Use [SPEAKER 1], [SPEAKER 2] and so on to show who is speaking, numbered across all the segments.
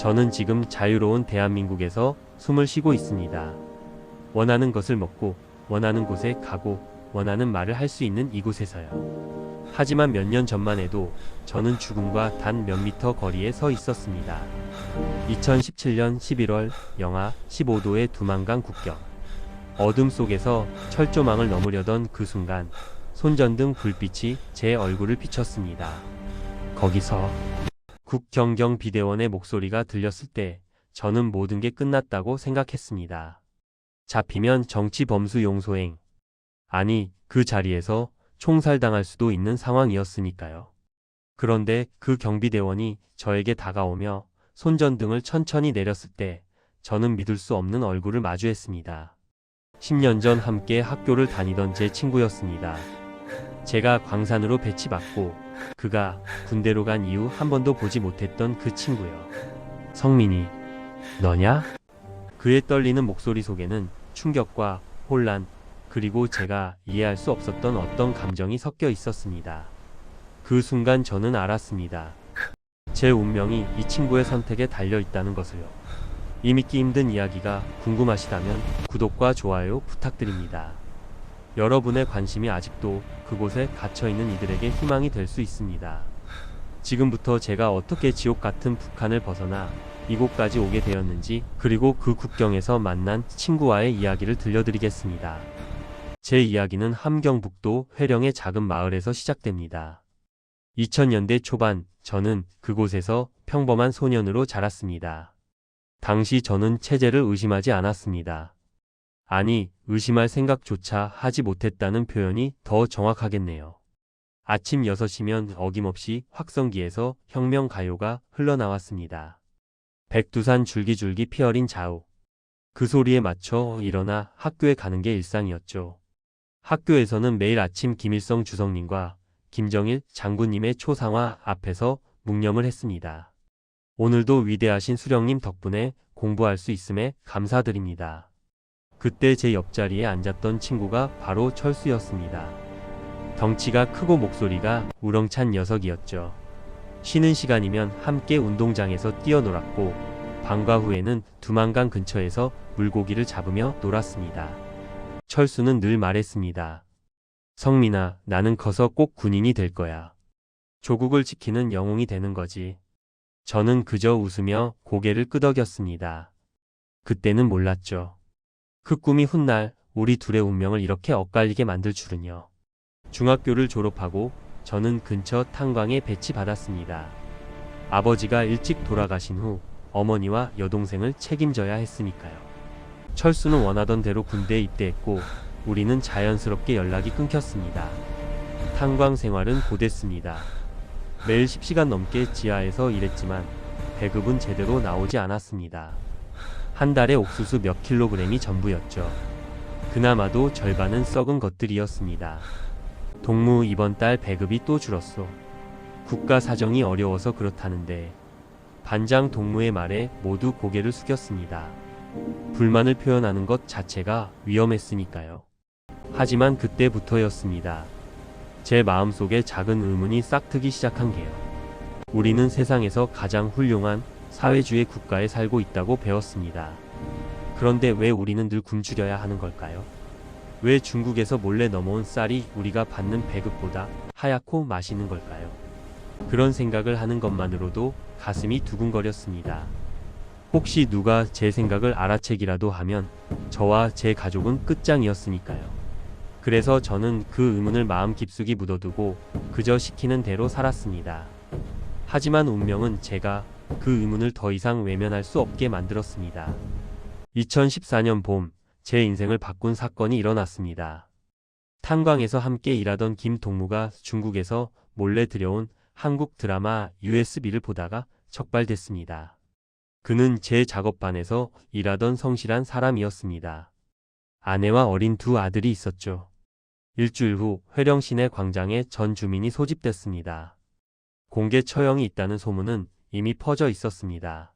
[SPEAKER 1] 저는 지금 자유로운 대한민국에서 숨을 쉬고 있습니다. 원하는 것을 먹고, 원하는 곳에 가고, 원하는 말을 할 수 있는 이곳에서요. 하지만 몇 년 전만 해도 저는 죽음과 단 몇 미터 거리에 서 있었습니다. 2017년 11월 영하 15도의 두만강 국경. 어둠 속에서 철조망을 넘으려던 그 순간 손전등 불빛이 제 얼굴을 비췄습니다. 거기서 국경경 비대원의 목소리가 들렸을 때 저는 모든 게 끝났다고 생각했습니다. 잡히면 정치 범수 용소행. 아니, 그 자리에서 총살당할 수도 있는 상황이었으니까요. 그런데 그 경비대원이 저에게 다가오며 손전등을 천천히 내렸을 때 저는 믿을 수 없는 얼굴을 마주했습니다. 10년 전 함께 학교를 다니던 제 친구였습니다. 제가 광산으로 배치받고 그가 군대로 간 이후 한 번도 보지 못했던 그 친구요. 성민이, 너냐? 그의 떨리는 목소리 속에는 충격과 혼란, 그리고 제가 이해할 수 없었던 어떤 감정이 섞여 있었습니다. 그 순간 저는 알았습니다. 제 운명이 이 친구의 선택에 달려 있다는 것을요. 이 믿기 힘든 이야기가 궁금하시다면 구독과 좋아요 부탁드립니다. 여러분의 관심이 아직도 그곳에 갇혀있는 이들에게 희망이 될 수 있습니다. 지금부터 제가 어떻게 지옥 같은 북한을 벗어나 이곳까지 오게 되었는지, 그리고 그 국경에서 만난 친구와의 이야기를 들려드리겠습니다. 제 이야기는 함경북도 회령의 작은 마을에서 시작됩니다. 2000년대 초반 저는 그곳에서 평범한 소년으로 자랐습니다. 당시 저는 체제를 의심하지 않았습니다. 아니, 의심할 생각조차 하지 못했다는 표현이 더 정확하겠네요. 아침 6시면 어김없이 확성기에서 혁명가요가 흘러나왔습니다. 백두산 줄기줄기 피어린 자우. 그 소리에 맞춰 일어나 학교에 가는 게 일상이었죠. 학교에서는 매일 아침 김일성 주석님과 김정일 장군님의 초상화 앞에서 묵념을 했습니다. 오늘도 위대하신 수령님 덕분에 공부할 수 있음에 감사드립니다. 그때 제 옆자리에 앉았던 친구가 바로 철수였습니다. 덩치가 크고 목소리가 우렁찬 녀석이었죠. 쉬는 시간이면 함께 운동장에서 뛰어놀았고, 방과 후에는 두만강 근처에서 물고기를 잡으며 놀았습니다. 철수는 늘 말했습니다. 성민아, 나는 커서 꼭 군인이 될 거야. 조국을 지키는 영웅이 되는 거지. 저는 그저 웃으며 고개를 끄덕였습니다. 그때는 몰랐죠. 그 꿈이 훗날 우리 둘의 운명을 이렇게 엇갈리게 만들 줄은요. 중학교를 졸업하고 저는 근처 탄광에 배치받았습니다. 아버지가 일찍 돌아가신 후 어머니와 여동생을 책임져야 했으니까요. 철수는 원하던 대로 군대에 입대했고 우리는 자연스럽게 연락이 끊겼습니다. 탄광 생활은 고됐습니다. 매일 10시간 넘게 지하에서 일했지만 배급은 제대로 나오지 않았습니다. 한 달에 옥수수 몇 킬로그램이 전부였죠. 그나마도 절반은 썩은 것들이었습니다. 동무, 이번 달 배급이 또 줄었어. 국가 사정이 어려워서 그렇다는데. 반장 동무의 말에 모두 고개를 숙였습니다. 불만을 표현하는 것 자체가 위험했으니까요. 하지만 그때부터였습니다. 제 마음속에 작은 의문이 싹트기 시작한 게요. 우리는 세상에서 가장 훌륭한 사회주의 국가에 살고 있다고 배웠습니다. 그런데 왜 우리는 늘 굶주려야 하는 걸까요? 왜 중국에서 몰래 넘어온 쌀이 우리가 받는 배급보다 하얗고 맛있는 걸까요? 그런 생각을 하는 것만으로도 가슴이 두근거렸습니다. 혹시 누가 제 생각을 알아채기라도 하면 저와 제 가족은 끝장이었으니까요. 그래서 저는 그 의문을 마음 깊숙이 묻어두고 그저 시키는 대로 살았습니다. 하지만 운명은 제가 그 의문을 더 이상 외면할 수 없게 만들었습니다. 2014년 봄, 제 인생을 바꾼 사건이 일어났습니다. 탄광에서 함께 일하던 김 동무가 중국에서 몰래 들여온 한국 드라마 USB를 보다가 적발됐습니다. 그는 제 작업반에서 일하던 성실한 사람이었습니다. 아내와 어린 두 아들이 있었죠. 일주일 후 회령 시내 광장에 전 주민이 소집됐습니다. 공개 처형이 있다는 소문은 이미 퍼져 있었습니다.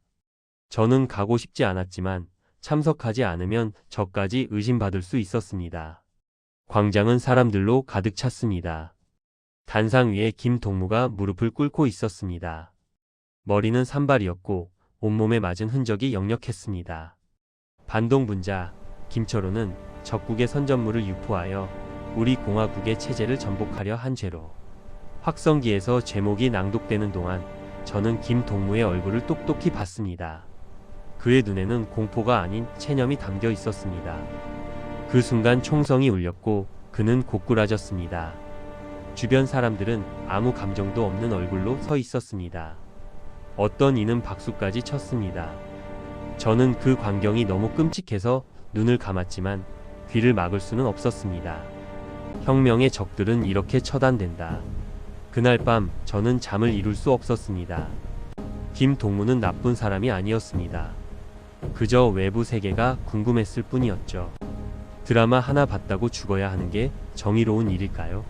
[SPEAKER 1] 저는 가고 싶지 않았지만 참석하지 않으면 저까지 의심받을 수 있었습니다. 광장은 사람들로 가득 찼습니다. 단상 위에 김 동무가 무릎을 꿇고 있었습니다. 머리는 산발이었고 온몸에 맞은 흔적이 역력했습니다. 반동분자 김철호는 적국의 선전물을 유포하여 우리 공화국의 체제를 전복하려 한 죄로 확성기에서 제목이 낭독되는 동안 저는 김동무의 얼굴을 똑똑히 봤습니다. 그의 눈에는 공포가 아닌 체념이 담겨 있었습니다. 그 순간 총성이 울렸고 그는 고꾸라졌습니다. 주변 사람들은 아무 감정도 없는 얼굴로 서 있었습니다. 어떤 이는 박수까지 쳤습니다. 저는 그 광경이 너무 끔찍해서 눈을 감았지만 귀를 막을 수는 없었습니다. 혁명의 적들은 이렇게 처단된다. 그날 밤 저는 잠을 이룰 수 없었습니다. 김동무는 나쁜 사람이 아니었습니다. 그저 외부 세계가 궁금했을 뿐이었죠. 드라마 하나 봤다고 죽어야 하는 게 정의로운 일일까요?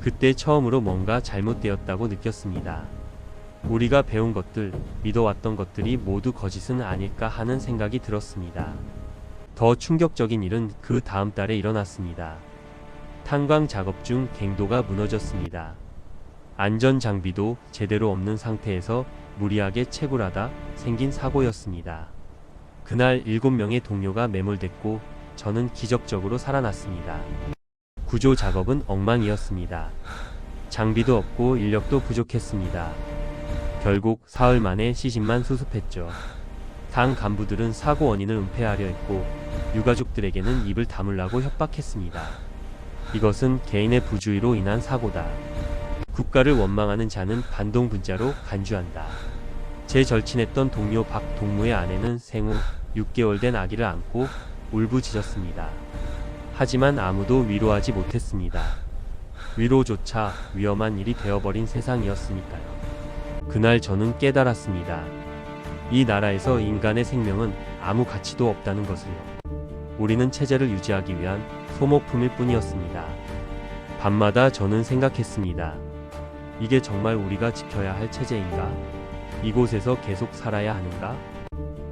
[SPEAKER 1] 그때 처음으로 뭔가 잘못되었다고 느꼈습니다. 우리가 배운 것들, 믿어왔던 것들이 모두 거짓은 아닐까 하는 생각이 들었습니다. 더 충격적인 일은 그 다음 달에 일어났습니다. 탄광 작업 중 갱도가 무너졌습니다. 안전 장비도 제대로 없는 상태에서 무리하게 채굴하다 생긴 사고였습니다. 그날 7명의 동료가 매몰됐고 저는 기적적으로 살아났습니다. 구조 작업은 엉망이었습니다. 장비도 없고 인력도 부족했습니다. 결국 사흘 만에 시신만 수습했죠. 당 간부들은 사고 원인을 은폐하려 했고 유가족들에게는 입을 다물라고 협박했습니다. 이것은 개인의 부주의로 인한 사고다. 국가를 원망하는 자는 반동분자로 간주한다. 제 절친했던 동료 박동무의 아내는 생후 6개월 된 아기를 안고 울부짖었습니다. 하지만 아무도 위로하지 못했습니다. 위로조차 위험한 일이 되어버린 세상이었으니까요. 그날 저는 깨달았습니다. 이 나라에서 인간의 생명은 아무 가치도 없다는 것을요. 우리는 체제를 유지하기 위한 소모품일 뿐이었습니다. 밤마다 저는 생각했습니다. 이게 정말 우리가 지켜야 할 체제인가? 이곳에서 계속 살아야 하는가?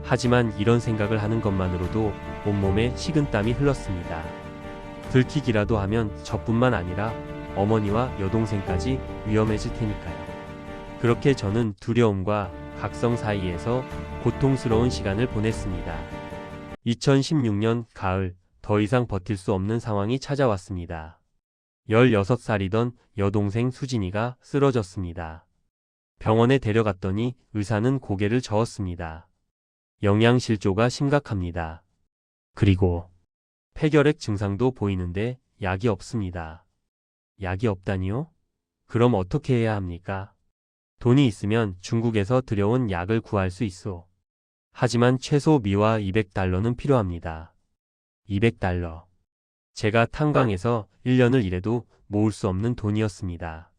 [SPEAKER 1] 하지만 이런 생각을 하는 것만으로도 온몸에 식은땀이 흘렀습니다. 들키기라도 하면 저뿐만 아니라 어머니와 여동생까지 위험해질 테니까요. 그렇게 저는 두려움과 각성 사이에서 고통스러운 시간을 보냈습니다. 2016년 가을, 더 이상 버틸 수 없는 상황이 찾아왔습니다. 16살이던 여동생 수진이가 쓰러졌습니다. 병원에 데려갔더니 의사는 고개를 저었습니다. 영양실조가 심각합니다. 그리고 폐결핵 증상도 보이는데 약이 없습니다. 약이 없다니요? 그럼 어떻게 해야 합니까? 돈이 있으면 중국에서 들여온 약을 구할 수 있어. 하지만 최소 미화 200달러는 필요합니다. 200달러. 제가 탄광에서 1년을 일해도 모을 수 없는 돈이었습니다.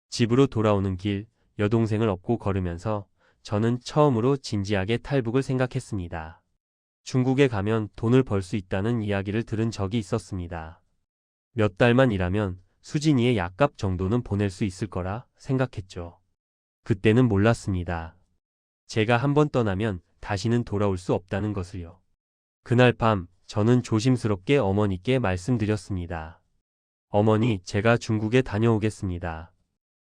[SPEAKER 1] 집으로 돌아오는 길, 여동생을 업고 걸으면서 저는 처음으로 진지하게 탈북을 생각했습니다. 중국에 가면 돈을 벌 수 있다는 이야기를 들은 적이 있었습니다. 몇 달만 일하면 수진이의 약값 정도는 보낼 수 있을 거라 생각했죠. 그때는 몰랐습니다. 제가 한번 떠나면 다시는 돌아올 수 없다는 것을요. 그날 밤 저는 조심스럽게 어머니께 말씀드렸습니다. 어머니, 제가 중국에 다녀오겠습니다.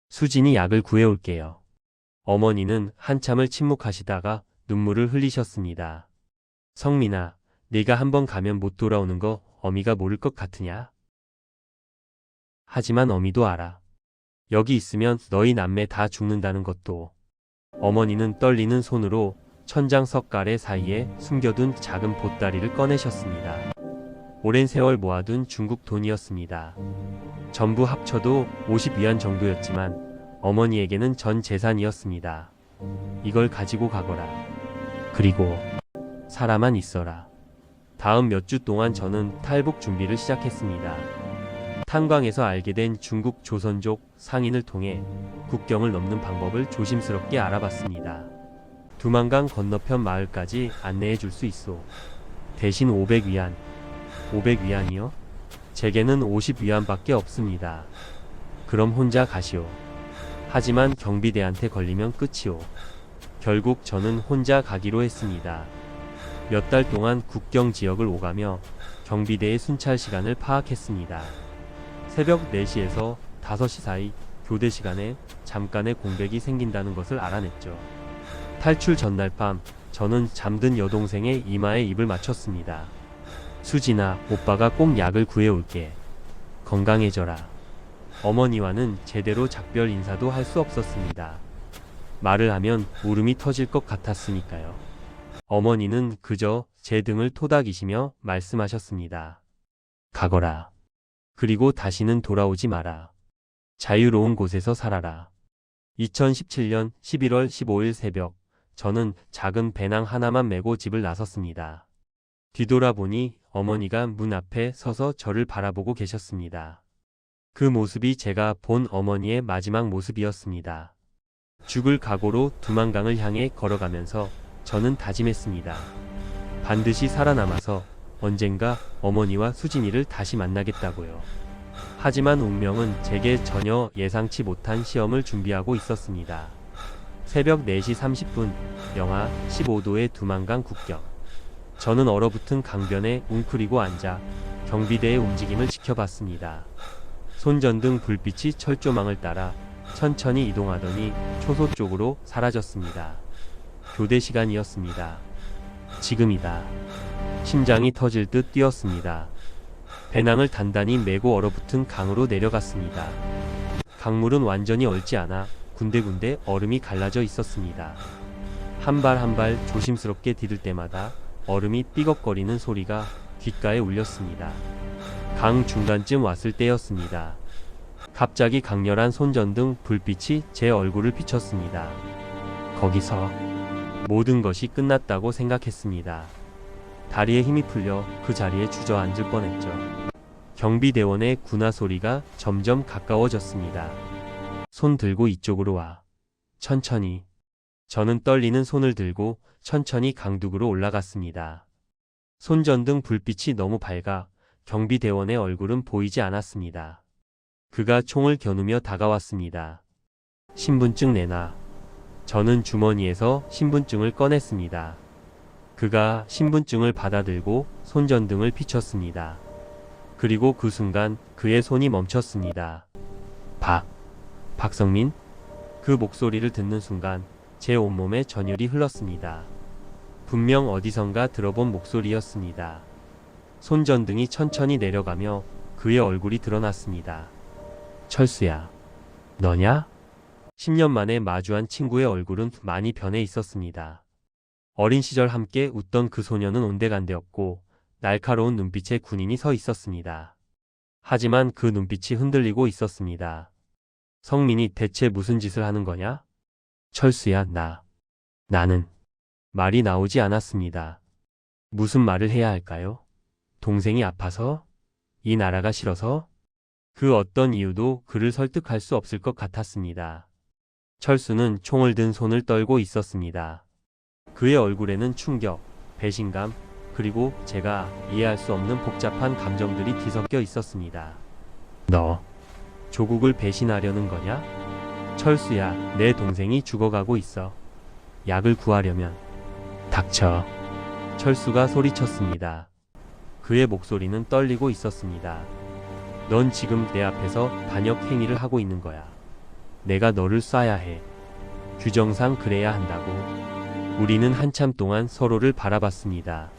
[SPEAKER 1] 수진이 약을 구해올게요. 어머니는 한참을 침묵하시다가 눈물을 흘리셨습니다. 성민아, 네가 한번 가면 못 돌아오는 거 어미가 모를 것 같으냐? 하지만 어미도 알아. 여기 있으면 너희 남매 다 죽는다는 것도. 어머니는 떨리는 손으로 천장 석가래 사이에 숨겨둔 작은 보따리를 꺼내셨습니다. 오랜 세월 모아둔 중국 돈이었습니다. 전부 합쳐도 50위안 정도였지만 어머니에게는 전 재산이었습니다. 이걸 가지고 가거라. 그리고 살아만 있어라. 다음 몇 주 동안 저는 탈북 준비를 시작했습니다. 탄광에서 알게 된 중국 조선족 상인을 통해 국경을 넘는 방법을 조심스럽게 알아봤습니다. 두만강 건너편 마을까지 안내해 줄 수 있어. 대신 500위안. 500위안이요? 제게는 50위안밖에 없습니다. 그럼 혼자 가시오. 하지만 경비대한테 걸리면 끝이오. 결국 저는 혼자 가기로 했습니다. 몇 달 동안 국경 지역을 오가며 경비대의 순찰 시간을 파악했습니다. 새벽 4시에서 5시 사이 교대 시간에 잠깐의 공백이 생긴다는 것을 알아냈죠. 탈출 전날 밤 저는 잠든 여동생의 이마에 입을 맞췄습니다. 수진아, 오빠가 꼭 약을 구해올게. 건강해져라. 어머니와는 제대로 작별 인사도 할 수 없었습니다. 말을 하면 울음이 터질 것 같았으니까요. 어머니는 그저 제 등을 토닥이시며 말씀하셨습니다. 가거라. 그리고 다시는 돌아오지 마라. 자유로운 곳에서 살아라. 2017년 11월 15일 새벽, 저는 작은 배낭 하나만 메고 집을 나섰습니다. 뒤돌아보니 어머니가 문 앞에 서서 저를 바라보고 계셨습니다. 그 모습이 제가 본 어머니의 마지막 모습이었습니다. 죽을 각오로 두만강을 향해 걸어가면서 저는 다짐했습니다. 반드시 살아남아서 언젠가 어머니와 수진이를 다시 만나겠다고요. 하지만 운명은 제게 전혀 예상치 못한 시험을 준비하고 있었습니다. 새벽 4시 30분, 영하 15도의 두만강 국경. 저는 얼어붙은 강변에 웅크리고 앉아 경비대의 움직임을 지켜봤습니다. 손전등 불빛이 철조망을 따라 천천히 이동하더니 초소 쪽으로 사라졌습니다. 교대 시간이었습니다. 지금이다. 심장이 터질 듯 뛰었습니다. 배낭을 단단히 메고 얼어붙은 강으로 내려갔습니다. 강물은 완전히 얼지 않아 군데군데 얼음이 갈라져 있었습니다. 한 발 한 발 조심스럽게 디딜 때마다 얼음이 삐걱거리는 소리가 귓가에 울렸습니다. 강 중간쯤 왔을 때였습니다. 갑자기 강렬한 손전등 불빛이 제 얼굴을 비췄습니다. 거기서 모든 것이 끝났다고 생각했습니다. 다리에 힘이 풀려 그 자리에 주저앉을 뻔했죠. 경비대원의 군화 소리가 점점 가까워졌습니다. 손 들고 이쪽으로 와. 천천히. 저는 떨리는 손을 들고 천천히 강둑으로 올라갔습니다. 손전등 불빛이 너무 밝아 경비대원의 얼굴은 보이지 않았습니다. 그가 총을 겨누며 다가왔습니다. 신분증 내놔. 저는 주머니에서 신분증을 꺼냈습니다. 그가 신분증을 받아들고 손전등을 비췄습니다. 그리고 그 순간 그의 손이 멈췄습니다. 박성민? 그 목소리를 듣는 순간 제 온몸에 전율이 흘렀습니다. 분명 어디선가 들어본 목소리였습니다. 손전등이 천천히 내려가며 그의 얼굴이 드러났습니다. 철수야, 너냐? 10년 만에 마주한 친구의 얼굴은 많이 변해 있었습니다. 어린 시절 함께 웃던 그 소녀는 온데간데없고 날카로운 눈빛의 군인이 서 있었습니다. 하지만 그 눈빛이 흔들리고 있었습니다. 성민이 대체 무슨 짓을 하는 거냐? 철수야, 나는. 말이 나오지 않았습니다. 무슨 말을 해야 할까요? 동생이 아파서? 이 나라가 싫어서? 그 어떤 이유도 그를 설득할 수 없을 것 같았습니다. 철수는 총을 든 손을 떨고 있었습니다. 그의 얼굴에는 충격, 배신감, 그리고 제가 이해할 수 없는 복잡한 감정들이 뒤섞여 있었습니다. 너 조국을 배신하려는 거냐? 철수야, 내 동생이 죽어가고 있어. 약을 구하려면. 닥쳐. 철수가 소리쳤습니다. 그의 목소리는 떨리고 있었습니다. 넌 지금 내 앞에서 반역 행위를 하고 있는 거야. 내가 너를 쏴야 해. 규정상 그래야 한다고. 우리는 한참 동안 서로를 바라봤습니다.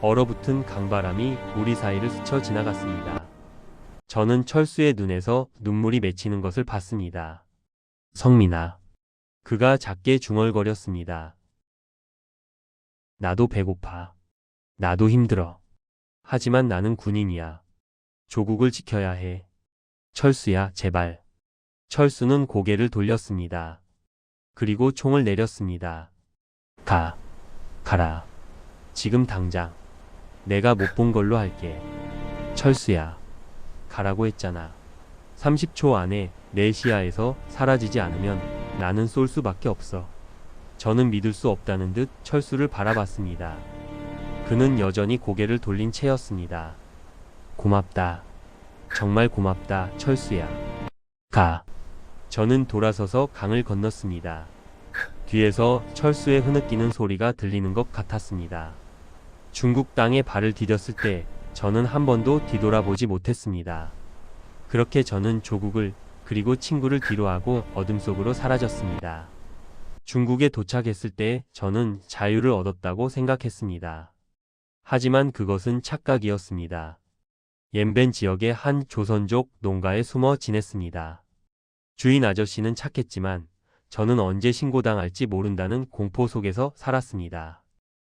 [SPEAKER 1] 얼어붙은 강바람이 우리 사이를 스쳐 지나갔습니다. 저는 철수의 눈에서 눈물이 맺히는 것을 봤습니다. 성민아. 그가 작게 중얼거렸습니다. 나도 배고파. 나도 힘들어. 하지만 나는 군인이야. 조국을 지켜야 해. 철수야, 제발. 철수는 고개를 돌렸습니다. 그리고 총을 내렸습니다. 가라. 지금 당장. 내가 못 본 걸로 할게. 철수야. 가라고 했잖아. 30초 안에 내 시야에서 사라지지 않으면 나는 쏠 수밖에 없어. 저는 믿을 수 없다는 듯 철수를 바라봤습니다. 그는 여전히 고개를 돌린 채였습니다. 고맙다. 정말 고맙다, 철수야. 가. 저는 돌아서서 강을 건넜습니다. 뒤에서 철수의 흐느끼는 소리가 들리는 것 같았습니다. 중국 땅에 발을 디뎠을 때 저는 한 번도 뒤돌아보지 못했습니다. 그렇게 저는 조국을 그리고 친구를 뒤로하고 어둠 속으로 사라졌습니다. 중국에 도착했을 때 저는 자유를 얻었다고 생각했습니다. 하지만 그것은 착각이었습니다. 옌벤 지역의 한 조선족 농가에 숨어 지냈습니다. 주인 아저씨는 착했지만 저는 언제 신고당할지 모른다는 공포 속에서 살았습니다.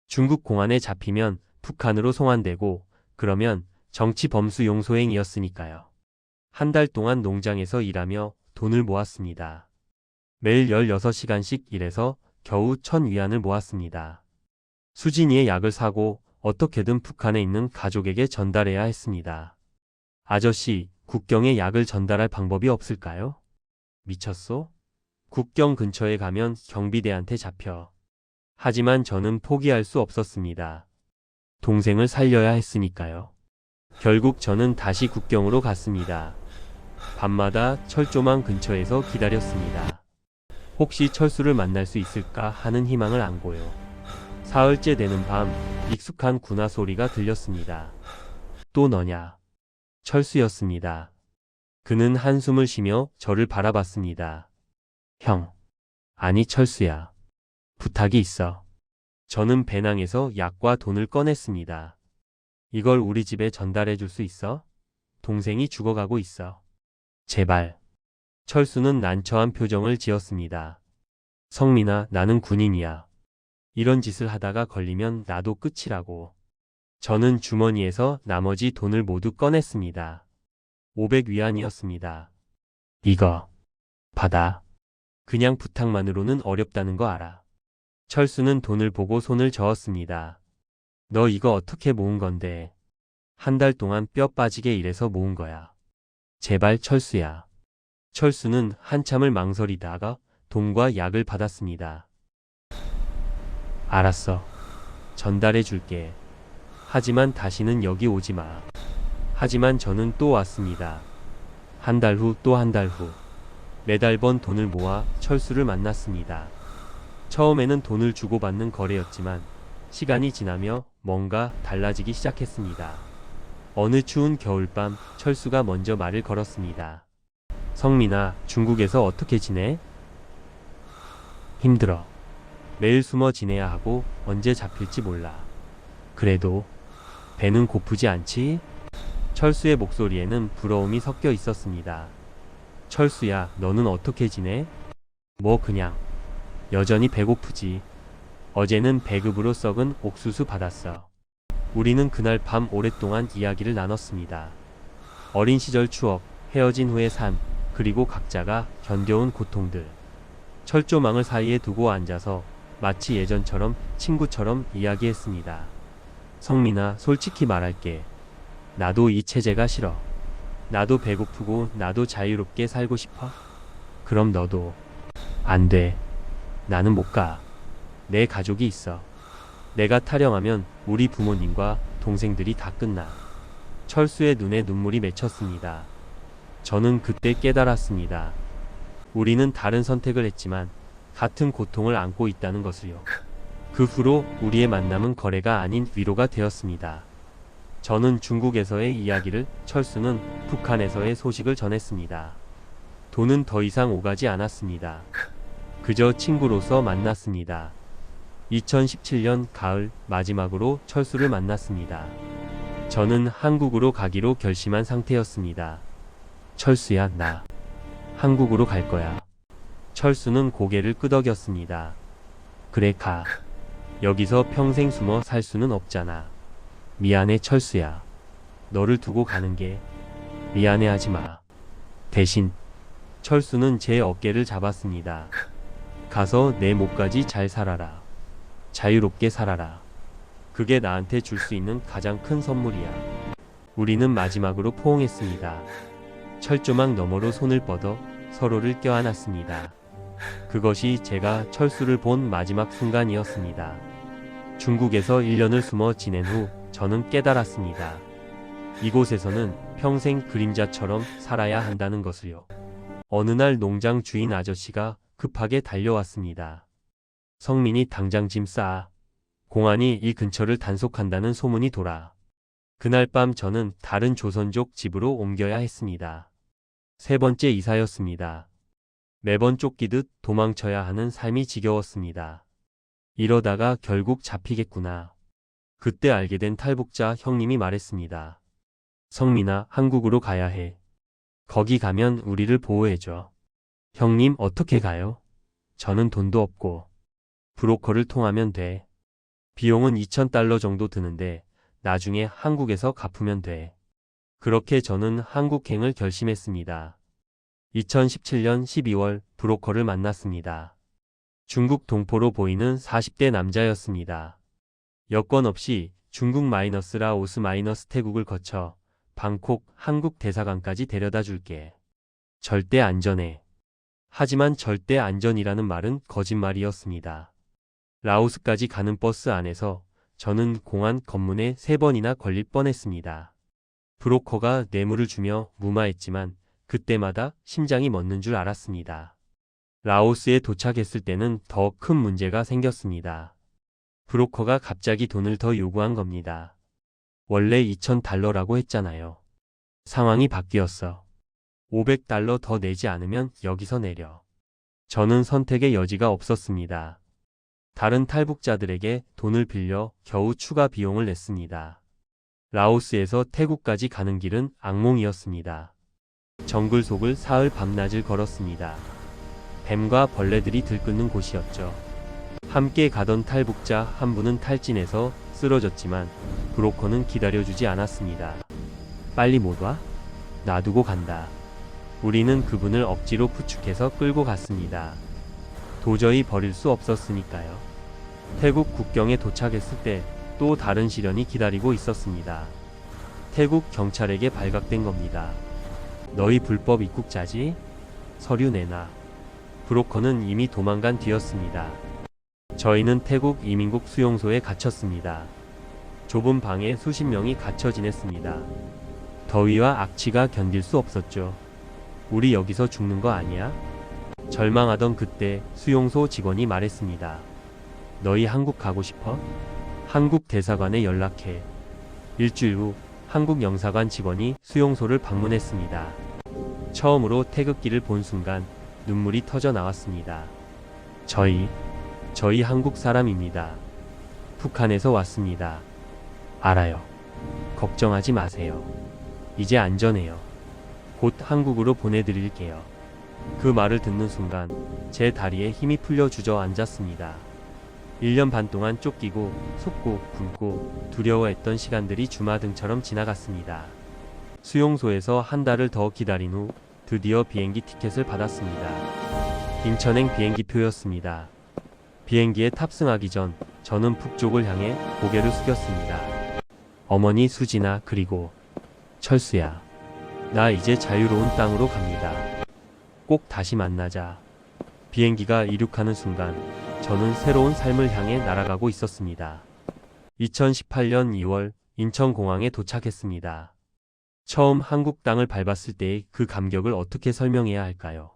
[SPEAKER 1] 중국 공안에 잡히면 북한으로 송환되고 그러면 정치 범수 용소행이었으니까요. 한 달 동안 농장에서 일하며 돈을 모았습니다. 매일 16시간씩 일해서 겨우 1000위안을 모았습니다. 수진이의 약을 사고 어떻게든 북한에 있는 가족에게 전달해야 했습니다. 아저씨, 국경에 약을 전달할 방법이 없을까요? 미쳤소? 국경 근처에 가면 경비대한테 잡혀. 하지만 저는 포기할 수 없었습니다. 동생을 살려야 했으니까요. 결국 저는 다시 국경으로 갔습니다. 밤마다 철조망 근처에서 기다렸습니다. 혹시 철수를 만날 수 있을까 하는 희망을 안고요. 사흘째 되는 밤 익숙한 군화 소리가 들렸습니다. 또 너냐? 철수였습니다. 그는 한숨을 쉬며 저를 바라봤습니다. 형. 아니 철수야. 부탁이 있어. 저는 배낭에서 약과 돈을 꺼냈습니다. 이걸 우리 집에 전달해 줄 수 있어? 동생이 죽어가고 있어. 제발. 철수는 난처한 표정을 지었습니다. 성민아, 나는 군인이야. 이런 짓을 하다가 걸리면 나도 끝이라고. 저는 주머니에서 나머지 돈을 모두 꺼냈습니다. 500위안이었습니다. 이거 받아. 그냥 부탁만으로는 어렵다는 거 알아. 철수는 돈을 보고 손을 저었습니다. 너 이거 어떻게 모은 건데? 한 달 동안 뼈 빠지게 일해서 모은 거야. 제발 철수야. 철수는 한참을 망설이다가 돈과 약을 받았습니다. 알았어. 전달해 줄게. 하지만 다시는 여기 오지 마. 하지만 저는 또 왔습니다. 한 달 후 또 한 달 후. 매달 번 돈을 모아 철수를 만났습니다. 처음에는 돈을 주고받는 거래였지만 시간이 지나며 뭔가 달라지기 시작했습니다. 어느 추운 겨울밤 철수가 먼저 말을 걸었습니다. 성민아, 중국에서 어떻게 지내? 힘들어. 매일 숨어 지내야 하고 언제 잡힐지 몰라. 그래도 배는 고프지 않지? 철수의 목소리에는 부러움이 섞여 있었습니다. 철수야, 너는 어떻게 지내? 뭐 그냥. 여전히 배고프지. 어제는 배급으로 썩은 옥수수 받았어. 우리는 그날 밤 오랫동안 이야기를 나눴습니다. 어린 시절 추억, 헤어진 후의 삶, 그리고 각자가 견뎌온 고통들. 철조망을 사이에 두고 앉아서 마치 예전처럼 친구처럼 이야기했습니다. 성민아, 솔직히 말할게. 나도 이 체제가 싫어. 나도 배고프고 나도 자유롭게 살고 싶어. 그럼 너도. 안 돼. 나는 못 가. 내 가족이 있어. 내가 타령하면 우리 부모님과 동생들이 다 끝나. 철수의 눈에 눈물이 맺혔습니다. 저는 그때 깨달았습니다. 우리는 다른 선택을 했지만 같은 고통을 안고 있다는 것을요. 그 후로 우리의 만남은 거래가 아닌 위로가 되었습니다. 저는 중국에서의 이야기를, 철수는 북한에서의 소식을 전했습니다. 돈은 더 이상 오가지 않았습니다. 그저 친구로서 만났습니다. 2017년 가을 마지막으로 철수를 만났습니다. 저는 한국으로 가기로 결심한 상태였습니다. 철수야, 나 한국으로 갈 거야. 철수는 고개를 끄덕였습니다. 그래, 가. 여기서 평생 숨어 살 수는 없잖아. 미안해, 철수야. 너를 두고 가는 게 미안해하지 마. 대신 철수는 제 어깨를 잡았습니다. 가서 내 목까지 잘 살아라. 자유롭게 살아라. 그게 나한테 줄 수 있는 가장 큰 선물이야. 우리는 마지막으로 포옹했습니다. 철조망 너머로 손을 뻗어 서로를 껴안았습니다. 그것이 제가 철수를 본 마지막 순간이었습니다. 중국에서 1년을 숨어 지낸 후 저는 깨달았습니다. 이곳에서는 평생 그림자처럼 살아야 한다는 것을요. 어느 날 농장 주인 아저씨가 급하게 달려왔습니다. 성민이 당장 짐 싸. 공안이 이 근처를 단속한다는 소문이 돌아. 그날 밤 저는 다른 조선족 집으로 옮겨야 했습니다. 세 번째 이사였습니다. 매번 쫓기듯 도망쳐야 하는 삶이 지겨웠습니다. 이러다가 결국 잡히겠구나. 그때 알게 된 탈북자 형님이 말했습니다. 성민아, 한국으로 가야 해. 거기 가면 우리를 보호해줘. 형님, 어떻게 가요? 저는 돈도 없고. 브로커를 통하면 돼. 비용은 2,000달러 정도 드는데 나중에 한국에서 갚으면 돼. 그렇게 저는 한국행을 결심했습니다. 2017년 12월 브로커를 만났습니다. 중국 동포로 보이는 40대 남자였습니다. 여권 없이 중국 라오스 태국을 거쳐 방콕 한국 대사관까지 데려다 줄게. 절대 안전해. 하지만 절대 안전이라는 말은 거짓말이었습니다. 라오스까지 가는 버스 안에서 저는 공안 검문에 3번이나 걸릴 뻔했습니다. 브로커가 뇌물을 주며 무마했지만 그때마다 심장이 멎는 줄 알았습니다. 라오스에 도착했을 때는 더 큰 문제가 생겼습니다. 브로커가 갑자기 돈을 더 요구한 겁니다. 원래 2,000달러라고 했잖아요. 상황이 바뀌었어. 500달러 더 내지 않으면 여기서 내려. 저는 선택의 여지가 없었습니다. 다른 탈북자들에게 돈을 빌려 겨우 추가 비용을 냈습니다. 라오스에서 태국까지 가는 길은 악몽이었습니다. 정글 속을 사흘 밤낮을 걸었습니다. 뱀과 벌레들이 들끓는 곳이었죠. 함께 가던 탈북자 한 분은 탈진해서 쓰러졌지만 브로커는 기다려주지 않았습니다. 빨리 못 와? 놔두고 간다. 우리는 그분을 억지로 부축해서 끌고 갔습니다. 도저히 버릴 수 없었으니까요. 태국 국경에 도착했을 때 또 다른 시련이 기다리고 있었습니다. 태국 경찰에게 발각된 겁니다. 너희 불법 입국자지? 서류 내놔. 브로커는 이미 도망간 뒤였습니다. 저희는 태국 이민국 수용소에 갇혔습니다. 좁은 방에 수십 명이 갇혀 지냈습니다. 더위와 악취가 견딜 수 없었죠. 우리 여기서 죽는 거 아니야? 절망하던 그때 수용소 직원이 말했습니다. 너희 한국 가고 싶어? 한국 대사관에 연락해. 일주일 후 한국 영사관 직원이 수용소를 방문했습니다. 처음으로 태극기를 본 순간 눈물이 터져 나왔습니다. 저희 한국 사람입니다. 북한에서 왔습니다. 알아요. 걱정하지 마세요. 이제 안전해요. 곧 한국으로 보내드릴게요. 그 말을 듣는 순간 제 다리에 힘이 풀려 주저앉았습니다. 1년 반 동안 쫓기고 속고 굶고 두려워했던 시간들이 주마등처럼 지나갔습니다. 수용소에서 한 달을 더 기다린 후 드디어 비행기 티켓을 받았습니다. 인천행 비행기표였습니다. 비행기에 탑승하기 전 저는 북쪽을 향해 고개를 숙였습니다. 어머니 수진아, 그리고 철수야. 나 이제 자유로운 땅으로 갑니다. 꼭 다시 만나자. 비행기가 이륙하는 순간 저는 새로운 삶을 향해 날아가고 있었습니다. 2018년 2월 인천공항에 도착했습니다. 처음 한국 땅을 밟았을 때의 그 감격을 어떻게 설명해야 할까요?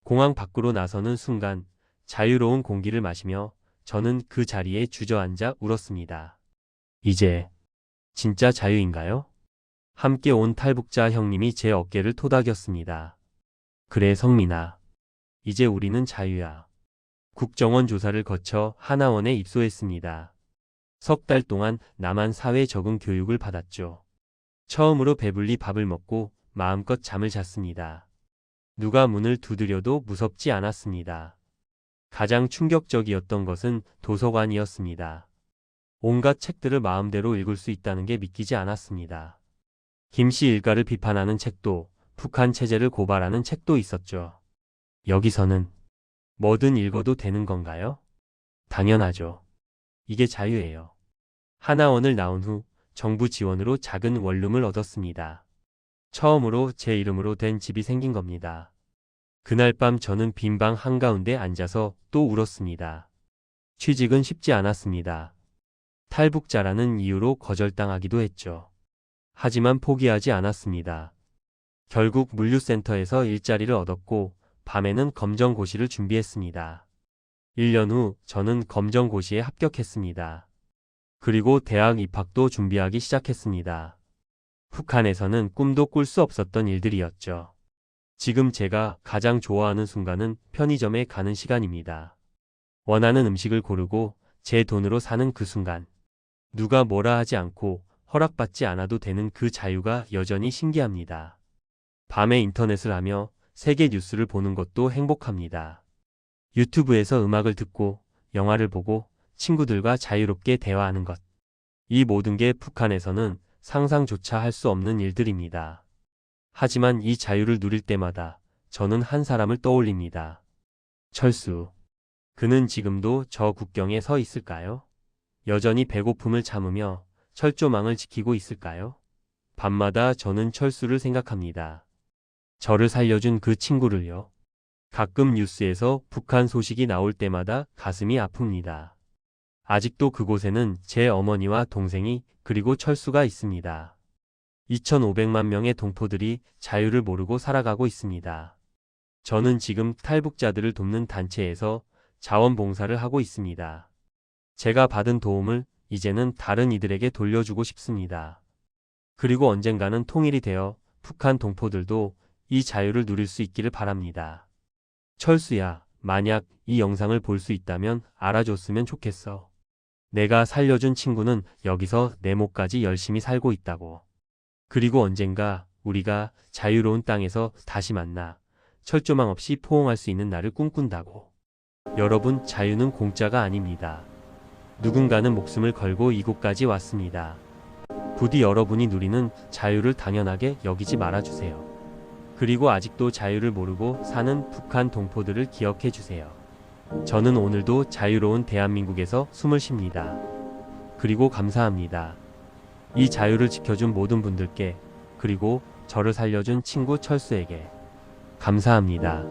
[SPEAKER 1] 공항 밖으로 나서는 순간 자유로운 공기를 마시며 저는 그 자리에 주저앉아 울었습니다. 이제 진짜 자유인가요? 함께 온 탈북자 형님이 제 어깨를 토닥였습니다. 그래 성민아. 이제 우리는 자유야. 국정원 조사를 거쳐 하나원에 입소했습니다. 석 달 동안 남한 사회 적응 교육을 받았죠. 처음으로 배불리 밥을 먹고 마음껏 잠을 잤습니다. 누가 문을 두드려도 무섭지 않았습니다. 가장 충격적이었던 것은 도서관이었습니다. 온갖 책들을 마음대로 읽을 수 있다는 게 믿기지 않았습니다. 김씨 일가를 비판하는 책도, 북한 체제를 고발하는 책도 있었죠. 여기서는 뭐든 읽어도 되는 건가요? 당연하죠. 이게 자유예요. 하나원을 나온 후 정부 지원으로 작은 원룸을 얻었습니다. 처음으로 제 이름으로 된 집이 생긴 겁니다. 그날 밤 저는 빈 방 한가운데 앉아서 또 울었습니다. 취직은 쉽지 않았습니다. 탈북자라는 이유로 거절당하기도 했죠. 하지만 포기하지 않았습니다. 결국 물류센터에서 일자리를 얻었고 밤에는 검정고시를 준비했습니다. 1년 후 저는 검정고시에 합격했습니다. 그리고 대학 입학도 준비하기 시작했습니다. 북한에서는 꿈도 꿀 수 없었던 일들이었죠. 지금 제가 가장 좋아하는 순간은 편의점에 가는 시간입니다. 원하는 음식을 고르고 제 돈으로 사는 그 순간. 누가 뭐라 하지 않고 허락받지 않아도 되는 그 자유가 여전히 신기합니다. 밤에 인터넷을 하며 세계 뉴스를 보는 것도 행복합니다. 유튜브에서 음악을 듣고 영화를 보고 친구들과 자유롭게 대화하는 것. 이 모든 게 북한에서는 상상조차 할 수 없는 일들입니다. 하지만 이 자유를 누릴 때마다 저는 한 사람을 떠올립니다. 철수. 그는 지금도 저 국경에 서 있을까요? 여전히 배고픔을 참으며 철조망을 지키고 있을까요? 밤마다 저는 철수를 생각합니다. 저를 살려준 그 친구를요. 가끔 뉴스에서 북한 소식이 나올 때마다 가슴이 아픕니다. 아직도 그곳에는 제 어머니와 동생이 그리고 철수가 있습니다. 2,500만 명의 동포들이 자유를 모르고 살아가고 있습니다. 저는 지금 탈북자들을 돕는 단체에서 자원봉사를 하고 있습니다. 제가 받은 도움을 이제는 다른 이들에게 돌려주고 싶습니다. 그리고 언젠가는 통일이 되어 북한 동포들도 이 자유를 누릴 수 있기를 바랍니다. 철수야, 만약 이 영상을 볼 수 있다면 알아줬으면 좋겠어. 내가 살려준 친구는 여기서 내 목까지 열심히 살고 있다고. 그리고 언젠가 우리가 자유로운 땅에서 다시 만나 철조망 없이 포옹할 수 있는 날을 꿈꾼다고. 여러분, 자유는 공짜가 아닙니다. 누군가는 목숨을 걸고 이곳까지 왔습니다. 부디 여러분이 누리는 자유를 당연하게 여기지 말아주세요. 그리고 아직도 자유를 모르고 사는 북한 동포들을 기억해 주세요. 저는 오늘도 자유로운 대한민국에서 숨을 쉽니다. 그리고 감사합니다. 이 자유를 지켜준 모든 분들께, 그리고 저를 살려준 친구 철수에게 감사합니다.